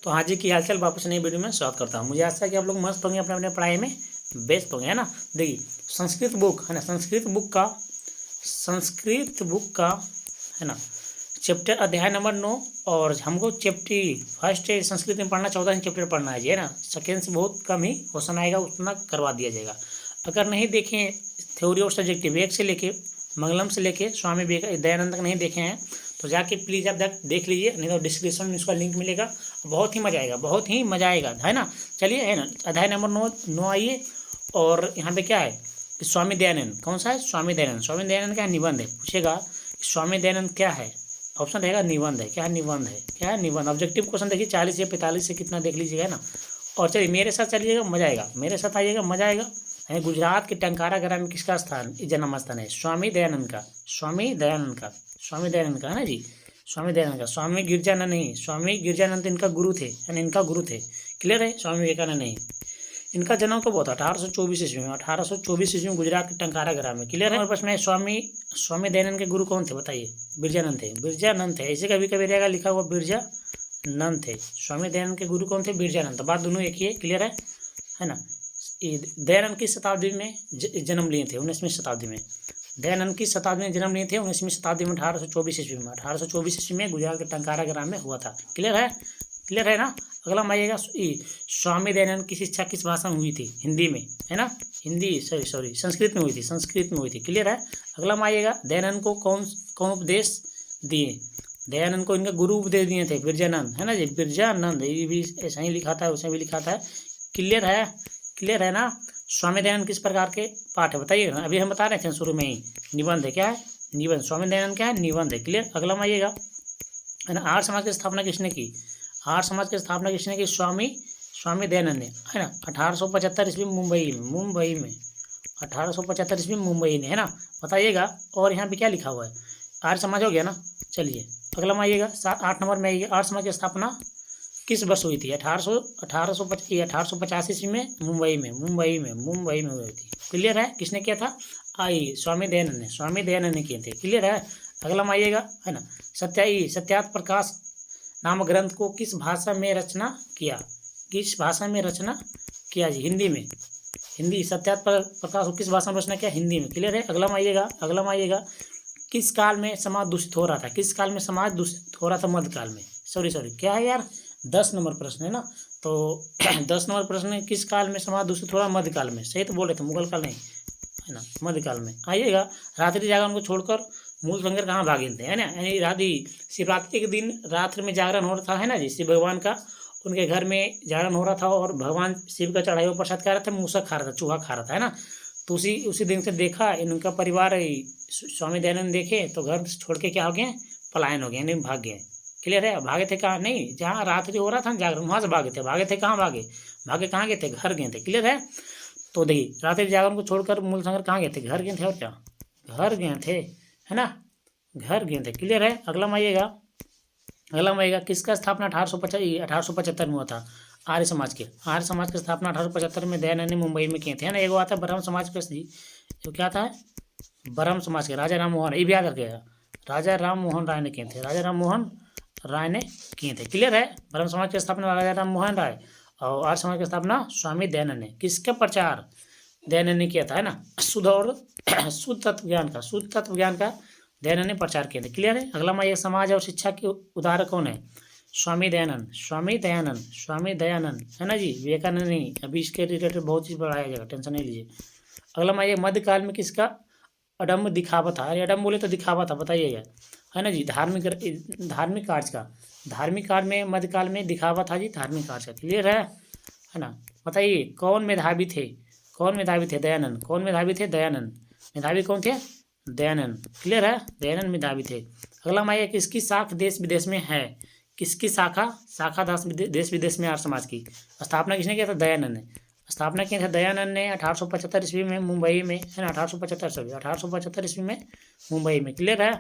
तो हाँ जी, की हालचाल, वापस नई वीडियो में स्वागत करता हूँ। मुझे आशा है कि आप लोग मस्त होंगे, अपने अपने पढ़ाई में व्यस्त होंगे, है ना। देखिए, संस्कृत बुक है ना, संस्कृत बुक का है ना, चैप्टर अध्याय नंबर 9। और हमको चैप्टर फर्स्ट संस्कृत में पढ़ना, 14 चैप्टर पढ़ना है जी, है ना। सेकेंड से बहुत कम ही क्वेश्चन आएगा, उतना करवा दिया जाएगा। अगर नहीं देखें थ्योरी और सब्जेक्टिव एक से लेके मंगलम से लेके स्वामी दयानंद तक नहीं देखे हैं तो जाके प्लीज़ आप देख लीजिए, नहीं तो डिस्क्रिप्शन में उसका लिंक मिलेगा। बहुत ही मजा आएगा, बहुत ही मजा आएगा, है ना। चलिए, है ना, अध्याय नंबर 9 आइए। और यहाँ पे क्या है कि स्वामी दयानंद कौन सा है? स्वामी दयानंद। स्वामी दयानंद का निबंध है। पूछेगा स्वामी दयानंद क्या है, ऑप्शन रहेगा निबंध है। क्या है? निबंध है। क्या है? निबंध। ऑब्जेक्टिव क्वेश्चन देखिए 40 से 45 से कितना देख लीजिएगा, है ना। और चलिए मेरे साथ चलिएगा, मजा आएगा, मेरे साथ आइएगा, मजा आएगा। गुजरात के टंकारा ग्राम में किसका स्थान, जन्म स्थान है? स्वामी दयानंद का। स्वामी दयानंद का, स्वामी दयानंद का, है ना जी। स्वामी दयानंद का। स्वामी गिरजानंद नहीं, स्वामी गिरजानंद इनका गुरु थे, यानी इनका गुरु थे। क्लियर है? स्वामी विवेकानंद नहीं। इनका जन्म कब हुआ था? 1824 ईस्वी में। 1824 ईस्वी में गुजरात के टंकारा ग्राम में। क्लियर है? हमारे पास में स्वामी दयानंद के गुरु कौन थे बताइए? बिरजानंद थे। बिरजानंद थे, ऐसे कभी कभी रहेगा लिखा हुआ बिरजानंद थे। स्वामी दयानंद के गुरु कौन थे? बिरजानंद। तो बात दोनों एक ही है। क्लियर है ना। दयानंद की शताब्दी में जन्म लिए थे, 19वीं शताब्दी में। दयानंद की शताब्दी में जन्म लिए थे 19वीं शताब्दी में, 1824 ईस्वी में। 1824 ईस्वी में गुजरात के टंकारा ग्राम में हुआ था। क्लियर है? क्लियर है ना। अगला में आइएगा, स्वामी दयानंद की शिक्षा किस भाषा में हुई थी? हिंदी में, है ना। हिंदी, सॉरी संस्कृत में हुई थी, संस्कृत में हुई थी। क्लियर है? अगला में आइएगा, दयानंद को कौन उपदेश दिए? दयानंद को इनके गुरु उपदेश दिए थे बिरजानंद, है ना जी। बिरजानंद, ये भी ऐसा ही लिखा था, उसमें भी लिखा था। क्लियर है? क्लियर है ना। स्वामी दयानंद किस प्रकार के पाठ है बताइए ना। अभी हम बता रहे थे शुरू में ही, निबंध है। क्या है? निबंध। स्वामी दयानंद क्या है? निबंध है। क्लियर। अगला में आइएगा, है ना, आर्य समाज की स्थापना किसने की? आर्य समाज की स्थापना किसने की? स्वामी दयानंद ने, है ना। 1875 ईस्वी मुंबई में 1875 ईस्वी मुंबई में, है ना। बताइएगा। और यहाँ पे क्या लिखा हुआ है? आर्य समाज हो गया ना। चलिए अगला में आइएगा, 8 नंबर में आइए, आर्य समाज की स्थापना किस वर्ष हुई थी? 1850 ईस्वी में मुंबई में हुई थी। क्लियर है? किसने किया था? स्वामी दयानंद ने किए थे। क्लियर है? अगला में आइएगा, है ना, सत्यार्थ प्रकाश नामक ग्रंथ को किस भाषा में रचना किया? किस भाषा में रचना किया जी? हिंदी में। हिंदी। सत्यार्थ प्रकाश को किस भाषा में रचना किया? हिंदी में। क्लियर है? अगला में आइएगा, किस काल में समाज दूषित हो रहा था? किस काल में समाज दूषित हो रहा था? मध्यकाल में। सॉरी क्या है यार, 10 नंबर प्रश्न है ना। तो 10 नंबर प्रश्न, किस काल में समाज दूषित हो रहा? मध्यकाल में। सही तो बोले थे, मुगल काल नहीं, है ना, मध्यकाल में। आइएगा, रात्रि जागरण को छोड़कर मूल शंकर कहाँ भागे थे, है ना। यानी शिवरात्रि के दिन रात्रि में जागरण हो रहा था, है ना जी, शिव भगवान का। उनके घर में जागरण हो रहा था और भगवान शिव का चढ़ाई हुआ प्रसाद खा रहा था, मूसक खा रहा था, चूहा खा रहा था, है ना। तो उसी दिन से देखा इनका परिवार, स्वामी दयानंद देखे तो घर छोड़ के क्या हो गए? पलायन हो गए, यानी भाग गए। क्लियर है? भागे थे कहाँ? नहीं, जहाँ रात्रि हो रहा था जागरण, वहाँ से भागे थे कहाँ भागे कहाँ गए थे? घर गए थे। क्लियर है? तो देखिए, रात्रि जागरण को छोड़कर मूल शंकर कहाँ गए थे? घर गए थे। और क्या? घर गए थे, है ना, घर गए थे। क्लियर है? अगला में आइएगा, किसका स्थापना 1875 में हुआ था? आर्य समाज की स्थापना 1875 में दयानंद ने मुंबई में किए थे, है ना। एक आता है ब्रह्म समाज के, जो क्या था? ब्रह्म समाज के राजा राम मोहन, ये भी याद रखिएगा, राजा राम मोहन राय ने किए थे। राजा राम मोहन राय ने किए थे। क्लियर है? ब्रह्म समाज की स्थापना राजा राम मोहन राय, और आर्य समाज की स्थापना स्वामी दयानंद ने। किसका प्रचार दयानंद ने किया था, है ना? शुद्ध तत्व ज्ञान का दयानंद ने प्रचार किया था। क्लियर है? अगला में ये समाज और शिक्षा के उदाहरण कौन है? स्वामी दयानंद, है ना जी, विवेकानंद नहीं। अभी इसके रिलेटेड बहुत चीज पढ़ाया जाएगा, टेंशन नहीं लीजिए। अगला में ये मध्यकाल में किसका अडम्ब दिखावा था? अरे अडम्ब बोले तो दिखावा था, बताइएगा, है ना जी। धार्मिक कार्य का, धार्मिक कार्य में मध्यकाल में दिखावा था जी, धार्मिक कार्य का। क्लियर है ना। बताइए, कौन मेधावी थे? दयानंद। कौन मेधावी थे? दयानंद। मेधावी कौन थे? दयानंद। क्लियर है? दयानंद मेधावी थे। अगला में किसकी शाख देश विदेश में है? किसकी शाखा देश विदेश में आर्य समाज की स्थापना किसने किया था? दयानंद ने स्थापना किया था। दयानंद ने 1875 ईस्वी में मुंबई में, है ना, 1875 ईस्वी में मुंबई में। क्लियर है?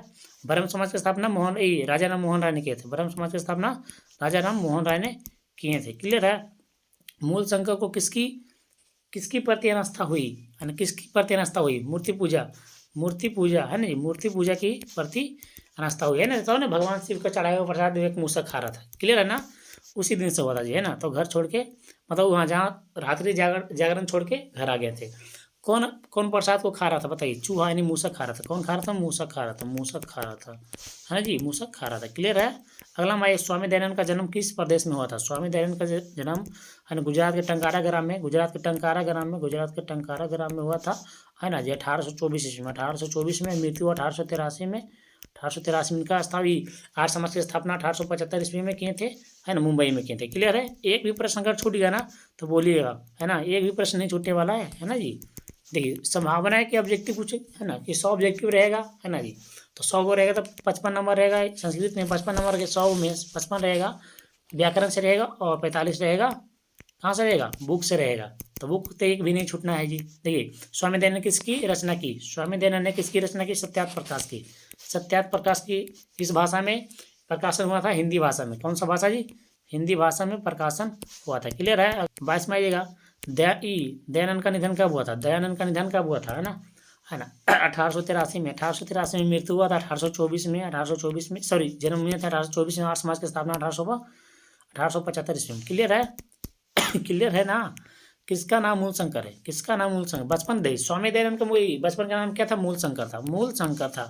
ब्रह्म समाज की स्थापना राजा राम मोहन राय ने किए थे। ब्रह्म समाज की स्थापना राजा राम मोहन राय ने किए थे। क्लियर है? मूल शंकर को किसकी प्रति आस्था हुई, है ना, किसकी प्रति आस्था हुई? मूर्ति पूजा, है ना जी, मूर्ति पूजा की प्रति आस्था हुई, है ना। तो ना भगवान शिव का चढ़ाया हुआ प्रसाद एक मूसक खा रहा था। क्लियर है ना। उसी दिन से हुआ था जी, है ना। तो घर छोड़ के मतलब वहाँ जहाँ रात्रि जागरण छोड़ के घर आ गए थे। कौन कौन प्रसाद को खा रहा था बताइए? चूहा यानी मूसक खा रहा था। कौन खा रहा था? मूसक खा रहा था, मूसक खा रहा था, है ना जी, मूसक खा रहा था। क्लियर है। अगला हमारे स्वामी दयानंद का जन्म किस प्रदेश में हुआ था? स्वामी दयानंद का जन्म है ना गुजरात के टंकारा ग्राम में, गुजरात के टंकारा ग्राम में, गुजरात के टंकारा ग्राम में हुआ था, है ना जी। 1824 ईस्वी में, 1824 में मृत्यु 1883 में, 1883 में इनका आर्य समाज की स्थापना 1875 ईस्वी में किए थे, है ना, मुंबई में किए थे। क्लियर है। एक भी प्रश्न अगर छूट गया ना तो बोलिएगा, है ना, एक भी प्रश्न नहीं छूटने वाला है ना जी। देखिए संभावना है कि ऑब्जेक्टिव कुछ है ना कि 100 ऑब्जेक्टिव रहेगा, है ना जी। तो 100 को रहेगा तो 55 नंबर रहेगा संस्कृत में, 55 नंबर के 100 में 55 रहेगा व्याकरण से रहेगा और 45 रहेगा कहाँ से रहेगा? बुक से रहेगा। तो बुक तो एक भी नहीं छूटना है जी। देखिए स्वामी दयानंद ने किसकी रचना की? स्वामी दयानंद ने किसकी रचना की? सत्यार्थ प्रकाश की। सत्यार्थ प्रकाश की किस भाषा में प्रकाशन हुआ था? हिंदी भाषा में। कौन सा भाषा जी? हिंदी भाषा में प्रकाशन हुआ था। क्लियर है। 22 में आइएगा। दयानंद का निधन कब हुआ था? दयानंद का निधन कब हुआ था, है ना 1883 में। 1883 में मृत्यु हुआ था 1824 में, 1824 में सॉरी जन्म हुआ था 1824 में। आर्य समाज की स्थापना 1875 ईस्वी में। क्लियर है। क्लियर है ना। किसका नाम मूल शंकर है? किसका नाम मूल शंकर? बचपन दे स्वामी दयानंद का बचपन का नाम क्या था? मूल शंकर था, मूल शंकर था।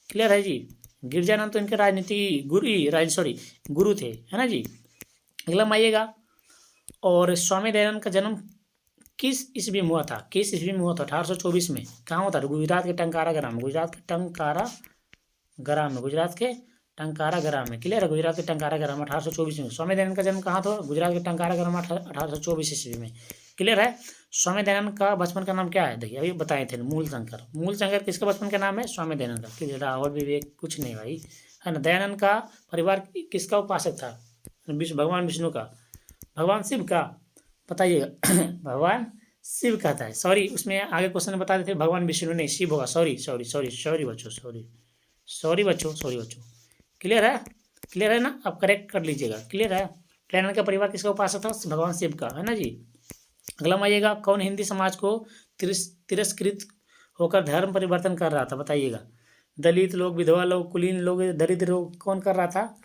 क्लियर है जी। गिरजानंद तो इनके राजनीति गुरु थे, है ना जी। अगला में आइएगा। और स्वामी दयानंद का जन्म किस ईस्वी में हुआ था? किस ईस्वी में हुआ था? 1824 में। कहाँ होता था? गुजरात के टंकारा ग्राम में, गुजरात के टंकारा ग्राम में, गुजरात के टंकारा ग्राम में। क्लियर है। गुजरात के टंकारा ग्राम में 1824 में। स्वामी दयानंद का जन्म कहाँ था? गुजरात के टंकारा ग्राम में 1824 ईस्वी में। क्लियर है। स्वामी दयानंद का बचपन का नाम क्या है? देखिए अभी बताए थे मूल शंकर। मूल शंकर किसका बचपन का नाम है? स्वामी दयानंद का। क्लियर। राहुल विवेक कुछ नहीं भाई, है ना। दयानंद का परिवार किसका उपासक था? भगवान विष्णु का, भगवान शिव का। बताइएगा। भगवान शिव का था। सॉरी उसमें आगे क्वेश्चन बता देते भगवान विष्णु नहीं शिव होगा। सॉरी सॉरी सॉरी सॉरी बच्चों, सॉरी बच्चों। क्लियर है। क्लियर है ना। आप करेक्ट कर लीजिएगा। क्लियर है। दयानंद का परिवार किसका उपासक था? भगवान शिव का, है ना जी। अगला में आइएगा। कौन हिंदी समाज को तिरस्कृत होकर धर्म परिवर्तन कर रहा था? बताइएगा। दलित लोग, विधवा लोग, कुलीन लोग, दरिद्र लोग, कौन कर रहा था?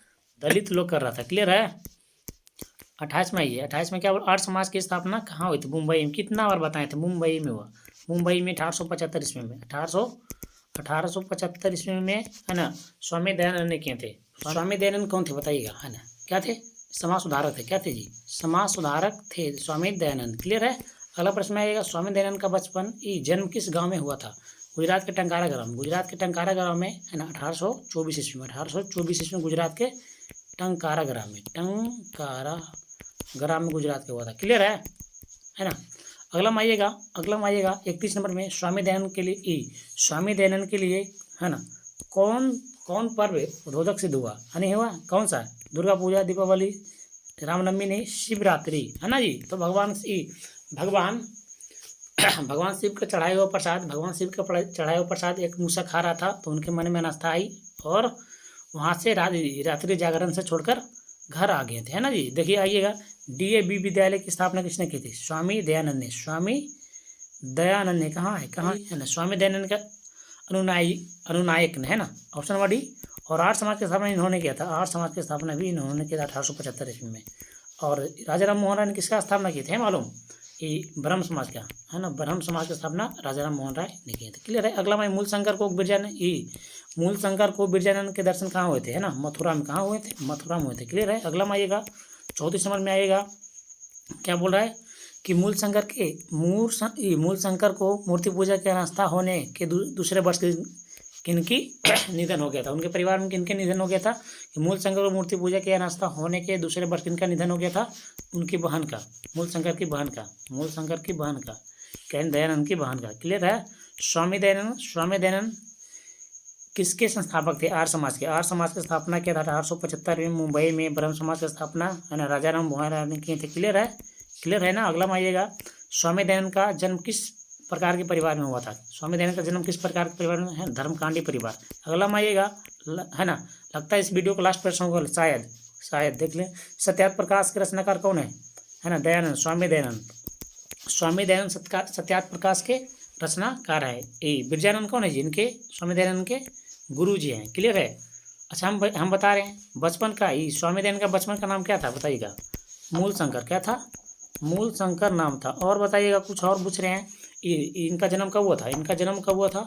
दलित लोग कर रहा था। क्लियर है। 28 में आइए। 28 में क्या? आर्य समाज की स्थापना कहाँ हुई थी? मुंबई में। कितना बार बताए थे? मुंबई में हुआ। मुंबई में 1875 ईस्वी में। 1875 ईस्वी में, है ना, स्वामी दयानंद ने किए थे। स्वामी दयानंद कौन थे बताइएगा, है ना। क्या थे? समाज सुधारक थे। क्या थे जी? समाज सुधारक थे स्वामी दयानंद। क्लियर है। अगला प्रश्न आएगा। स्वामी दयानंद का बचपन जन्म किस गांव में हुआ था? गुजरात के टंकारा ग्राम, गुजरात के टंकारा ग्राम में, है ना, 1824 ईस्वी में। 1824 ईस्वी में गुजरात के टंकारा ग्राम में, टंकारा ग्राम में गुजरात के हुआ था। क्लियर है ना। अगला में आइएगा। 31 नंबर में स्वामी दयानंद के लिए स्वामी दयानंद के लिए, है ना, कौन पर्व रोधक सिद्ध हुआ? नहीं हुआ? कौन सा? दुर्गा पूजा, दीपावली, रामनवमी नहीं, शिवरात्रि, है ना जी। तो भगवान शिव का चढ़ाया हुआ प्रसाद एक मूसक खा रहा था, तो उनके मन में आस्था आई और वहाँ से रात्रि जागरण से छोड़कर घर आ गए थे, है ना जी। देखिए आइएगा। DAV विद्यालय की स्थापना किसने की थी? स्वामी दयानंद ने। स्वामी दयानंद ने। कहाँ है ना। स्वामी दयानंद का अनुनायक ने, है ना, ऑप्शन नंबर डी। और आर्य समाज की स्थापना इन्होंने किया था। आर्य समाज की स्थापना भी इन्होंने किया था 1875 ईस्वी में। और राजा राम मोहन राय ने किसका स्थापना की थी मालूम? ये ब्रह्म समाज का, है ना, ब्रह्म समाज की स्थापना राजा राम मोहन राय ने की थी। क्लियर है। अगला में मूल शंकर को बिरजानंद के दर्शन कहाँ हुए थे? है ना, मथुरा में। कहाँ हुए थे? मथुरा में हुए थे। क्लियर है। अगला में आइएगा। 34 नंबर में आइएगा। क्या बोल रहा है कि मूल शंकर को मूर्ति पूजा के आस्था होने के दूसरे वर्ष किनकी निधन हो गया था? उनके परिवार में किनके निधन हो गया था? कि मूल शंकर को मूर्ति पूजा के आस्था होने के दूसरे वर्ष किनका निधन हो गया था? उनकी बहन का, मूल शंकर की बहन का, कैन दयानंद की बहन का। क्लियर है। स्वामी दयानंद किसके संस्थापक थे? आर्य समाज के। आर्य समाज की स्थापना किया था 1875 में मुंबई में। ब्रह्म समाज की स्थापना, है ना, राजा राम मोहन राय ने किए थे। क्लियर है ना। अगला में आइएगा। स्वामी दयानंद का जन्म किस प्रकार के परिवार में हुआ था? स्वामी दयानंद का जन्म किस प्रकार के परिवार में है? धर्मकांडी परिवार। अगला में आइएगा, है ना। लगता है इस वीडियो को लास्ट प्रश्न होगा शायद देख लें। सत्यार्थ प्रकाश के रचनाकार कौन है? ना, दयानंद, स्वामी दयानंद सत्यार्थ प्रकाश के रचनाकार है। बिरजानंद कौन है जी? इनके स्वामी दयानंद के गुरु जी हैं। क्लियर है। अच्छा, हम बता रहे हैं बचपन का, ये स्वामी दयानंद का बचपन का नाम क्या था बताइएगा? मूल शंकर। क्या था? मूल शंकर नाम था। और बताइएगा, कुछ और पूछ रहे हैं। इनका जन्म कब हुआ था? इनका जन्म कब हुआ था?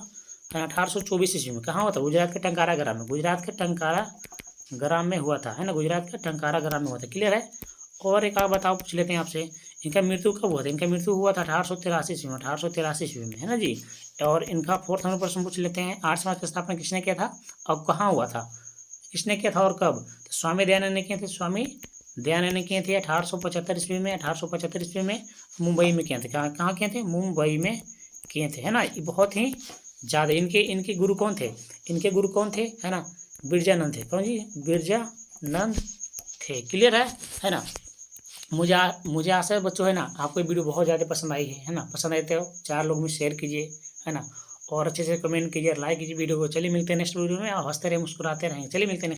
1824 ईस्वी में। कहाँ हुआ था? गुजरात के टंकारा ग्राम में। गुजरात के टंकारा ग्राम में हुआ था, है ना, गुजरात के टंकारा ग्राम में हुआ था। क्लियर है? और एक आप बताओ, पूछ लेते हैं आपसे, इनका मृत्यु कब हुआ था? इनका मृत्यु हुआ था 1883 ईस्वी में, 1883 ईस्वी में, है ना जी। और इनका फोर्थ नंबर प्रश्न पूछ लेते हैं, आर्य समाज की स्थापना किसने किया था और कहाँ हुआ था? किसने किया था और कब? तो स्वामी दयानंद ने किए थे। स्वामी दयानंद ने किए थे 1875 ईस्वी में। 1875 ईस्वी में मुंबई में किए थे। कहाँ कहाँ किए थे? मुंबई में किए थे, है ना। ये बहुत ही ज़्यादा, इनके इनके गुरु कौन थे? इनके गुरु कौन थे, है ना? बिरजानंद थे। कौन जी? बिरजानंद थे। क्लियर है ना। मुझे आशा है बच्चों, है ना, आपको ये वीडियो बहुत ज़्यादा पसंद आई है ना। पसंद आई तो 4 लोग में शेयर कीजिए, है ना, और अच्छे से कमेंट कीजिए, लाइक कीजिए वीडियो को। चलिए मिलते हैं नेक्स्ट वीडियो में, और हंसते रहे, मुस्कुराते रहें। चलिए मिलते हैं।